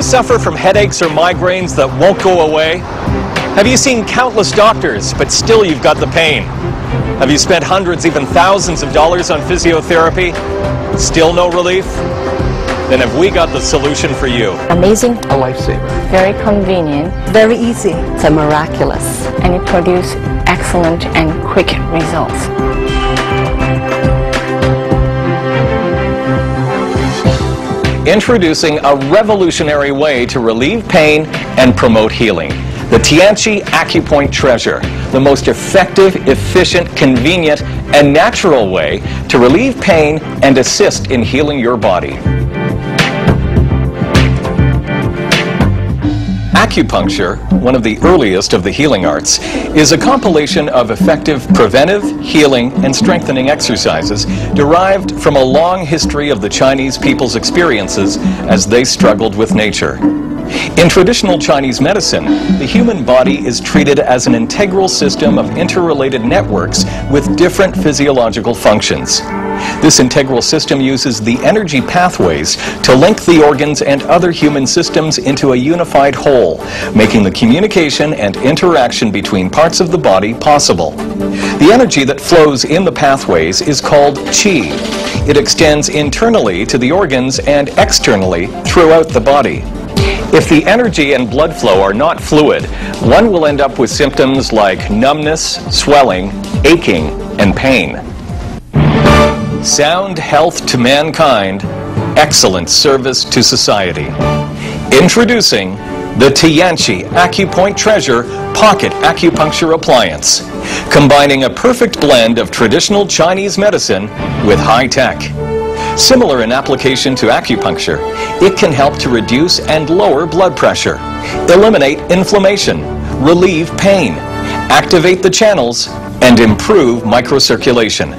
suffer from headaches or migraines that won't go away? Have you seen countless doctors, but still you've got the pain? Have you spent hundreds, even thousands of dollars on physiotherapy? Still no relief? Then have we got the solution for you. Amazing. A lifesaver. Very convenient. Very easy. It's a miraculous. And it produces excellent and quick results. Introducing a revolutionary way to relieve pain and promote healing. The Tianchi Acupoint Treasure, the most effective, efficient, convenient, and natural way to relieve pain and assist in healing your body. Acupuncture, one of the earliest of the healing arts, is a compilation of effective preventive, healing, and strengthening exercises derived from a long history of the Chinese people's experiences as they struggled with nature. In traditional Chinese medicine, the human body is treated as an integral system of interrelated networks with different physiological functions. This integral system uses the energy pathways to link the organs and other human systems into a unified whole, making the communication and interaction between parts of the body possible. The energy that flows in the pathways is called qi. It extends internally to the organs and externally throughout the body. If the energy and blood flow are not fluid, one will end up with symptoms like numbness, swelling, aching, and pain. Sound health to mankind, excellent service to society. Introducing the Tianchi Acupoint Treasure Pocket Acupuncture Appliance, combining a perfect blend of traditional Chinese medicine with high tech. Similar in application to acupuncture, it can help to reduce and lower blood pressure, eliminate inflammation, relieve pain, activate the channels, and improve microcirculation.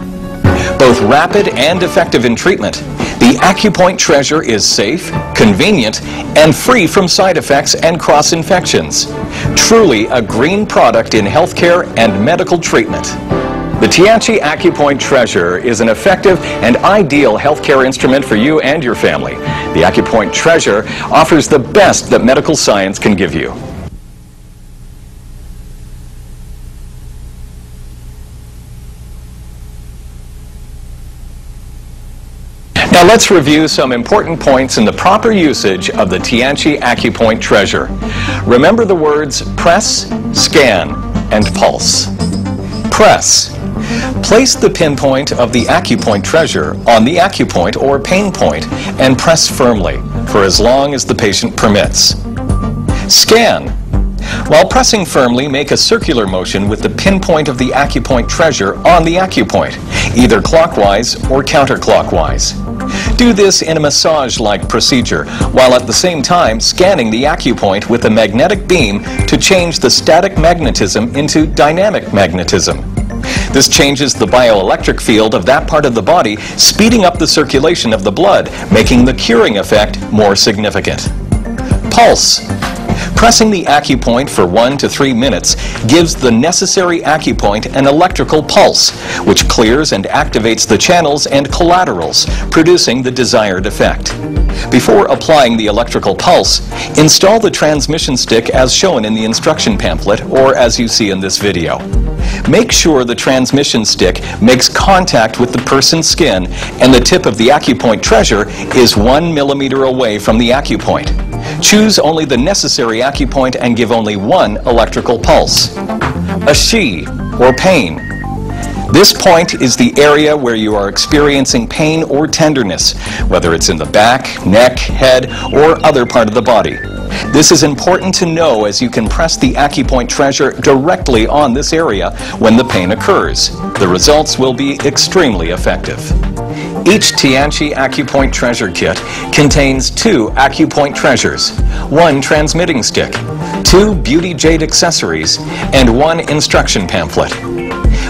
Both rapid and effective in treatment, the Acupoint Treasure is safe, convenient, and free from side effects and cross-infections. Truly a green product in healthcare and medical treatment. The Tianchi Acupoint Treasure is an effective and ideal healthcare instrument for you and your family. The Acupoint Treasure offers the best that medical science can give you. Now let's review some important points in the proper usage of the Tianchi Acupoint Treasure. Remember the words press, scan, and pulse. Press. Place the pinpoint of the Acupoint Treasure on the acupoint or pain point and press firmly for as long as the patient permits. Scan. While pressing firmly, make a circular motion with the pinpoint of the Acupoint Treasure on the acupoint, either clockwise or counterclockwise. Do this in a massage-like procedure, while at the same time scanning the acupoint with a magnetic beam to change the static magnetism into dynamic magnetism. This changes the bioelectric field of that part of the body, speeding up the circulation of the blood, making the curing effect more significant. Pulse. Pressing the acupoint for 1 to 3 minutes gives the necessary acupoint an electrical pulse, which clears and activates the channels and collaterals, producing the desired effect. Before applying the electrical pulse, install the transmission stick as shown in the instruction pamphlet or as you see in this video. Make sure the transmission stick makes contact with the person's skin and the tip of the Acupoint Treasure is 1 millimeter away from the acupoint. Choose only the necessary acupoint and give only 1 electrical pulse. A shi, or pain. This point is the area where you are experiencing pain or tenderness, whether it's in the back, neck, head, or other part of the body. This is important to know as you can press the Acupoint Treasure directly on this area when the pain occurs. The results will be extremely effective. Each Tianchi Acupoint Treasure Kit contains 2 Acupoint Treasures, 1 transmitting stick, 2 beauty jade accessories, and 1 instruction pamphlet.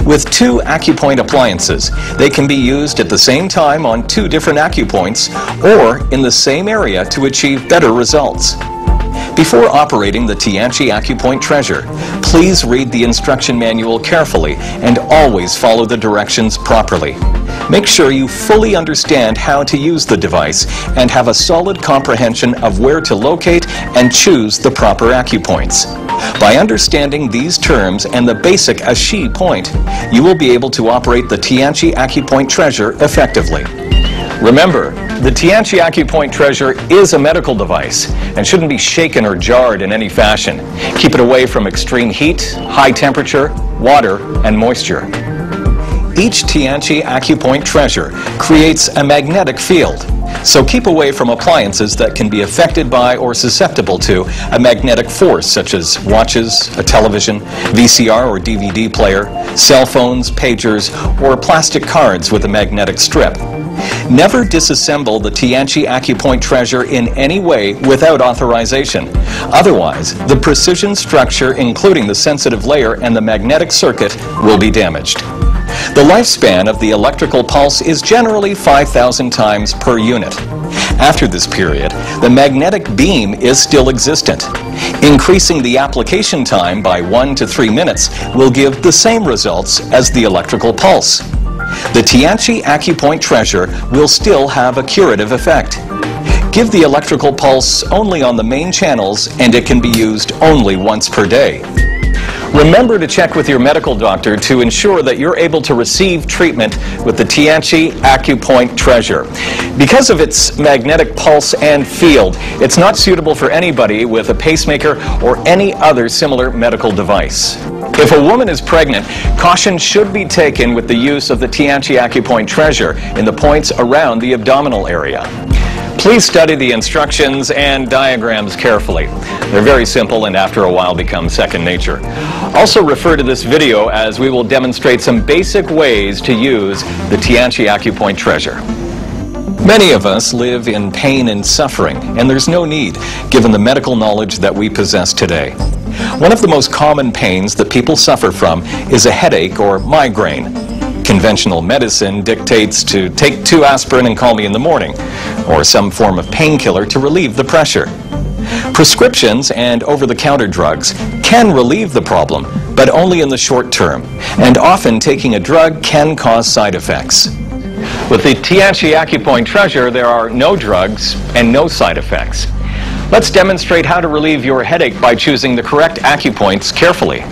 With 2 acupoint appliances, they can be used at the same time on 2 different acupoints or in the same area to achieve better results. Before operating the Tianchi Acupoint Treasure, please read the instruction manual carefully and always follow the directions properly. Make sure you fully understand how to use the device and have a solid comprehension of where to locate and choose the proper acupoints. By understanding these terms and the basic ashi point, you will be able to operate the Tianchi Acupoint Treasure effectively. Remember, the Tianchi Acupoint Treasure is a medical device and shouldn't be shaken or jarred in any fashion. Keep it away from extreme heat, high temperature, water, and moisture. Each Tianchi Acupoint Treasure creates a magnetic field, so keep away from appliances that can be affected by or susceptible to a magnetic force, such as watches, a television, VCR or DVD player, cell phones, pagers, or plastic cards with a magnetic strip. Never disassemble the Tianchi Acupoint Treasure in any way without authorization. Otherwise, the precision structure, including the sensitive layer and the magnetic circuit, will be damaged. The lifespan of the electrical pulse is generally 5,000 times per unit. After this period, the magnetic beam is still existent. Increasing the application time by 1 to 3 minutes will give the same results as the electrical pulse. The Tianchi Acupoint Treasure will still have a curative effect. Give the electrical pulse only on the main channels, and it can be used only once per day. Remember to check with your medical doctor to ensure that you're able to receive treatment with the Tianchi Acupoint Treasure. Because of its magnetic pulse and field, it's not suitable for anybody with a pacemaker or any other similar medical device. If a woman is pregnant, caution should be taken with the use of the Tianchi Acupoint Treasure in the points around the abdominal area. Please study the instructions and diagrams carefully. They're very simple and after a while become second nature. Also refer to this video as we will demonstrate some basic ways to use the Tianchi Acupoint Treasure. Many of us live in pain and suffering, and there's no need, given the medical knowledge that we possess today. One of the most common pains that people suffer from is a headache or migraine. Conventional medicine dictates to take 2 aspirin and call me in the morning, or some form of painkiller to relieve the pressure. Prescriptions and over-the-counter drugs can relieve the problem, but only in the short term, and often taking a drug can cause side effects. With the Tianchi Acupoint Treasure, there are no drugs and no side effects. Let's demonstrate how to relieve your headache by choosing the correct acupoints carefully.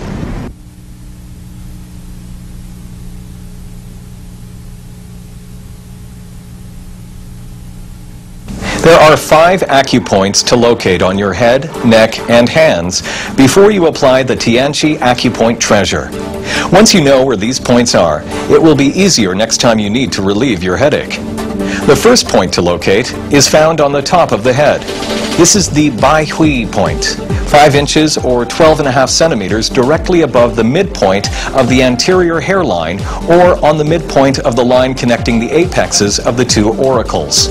There are 5 acupoints to locate on your head, neck, and hands before you apply the Tianchi Acupoint Treasure. Once you know where these points are, it will be easier next time you need to relieve your headache. The first point to locate is found on the top of the head. This is the Bai Hui point, 5 inches or 12.5 centimeters directly above the midpoint of the anterior hairline or on the midpoint of the line connecting the apexes of the 2 auricles.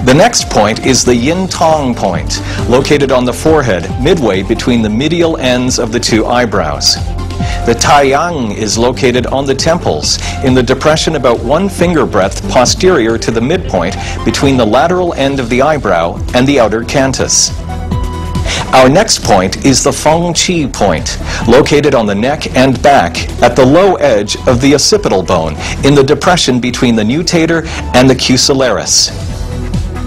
The next point is the Yin Tong point, located on the forehead, midway between the medial ends of the 2 eyebrows. The Taiyang is located on the temples, in the depression about 1 finger breadth posterior to the midpoint between the lateral end of the eyebrow and the outer canthus. Our next point is the Feng Qi point, located on the neck and back at the low edge of the occipital bone, in the depression between the nutator and the cucellaris.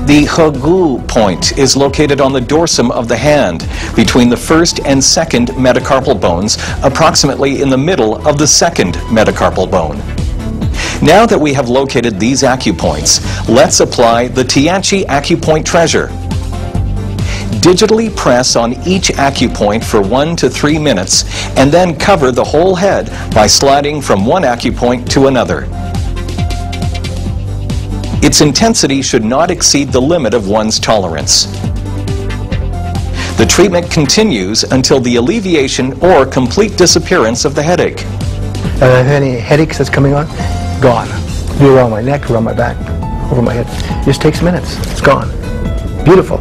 The Hegu point is located on the dorsum of the hand, between the first and second metacarpal bones, approximately in the middle of the second metacarpal bone. Now that we have located these acupoints, let's apply the Tianchi Acupoint Treasure. Digitally press on each acupoint for 1 to 3 minutes, and then cover the whole head by sliding from one acupoint to another. Its intensity should not exceed the limit of one's tolerance. The treatment continues until the alleviation or complete disappearance of the headache. Any headaches that's coming on? Gone. Do it around my neck, around my back, over my head. Just takes minutes. It's gone. Beautiful.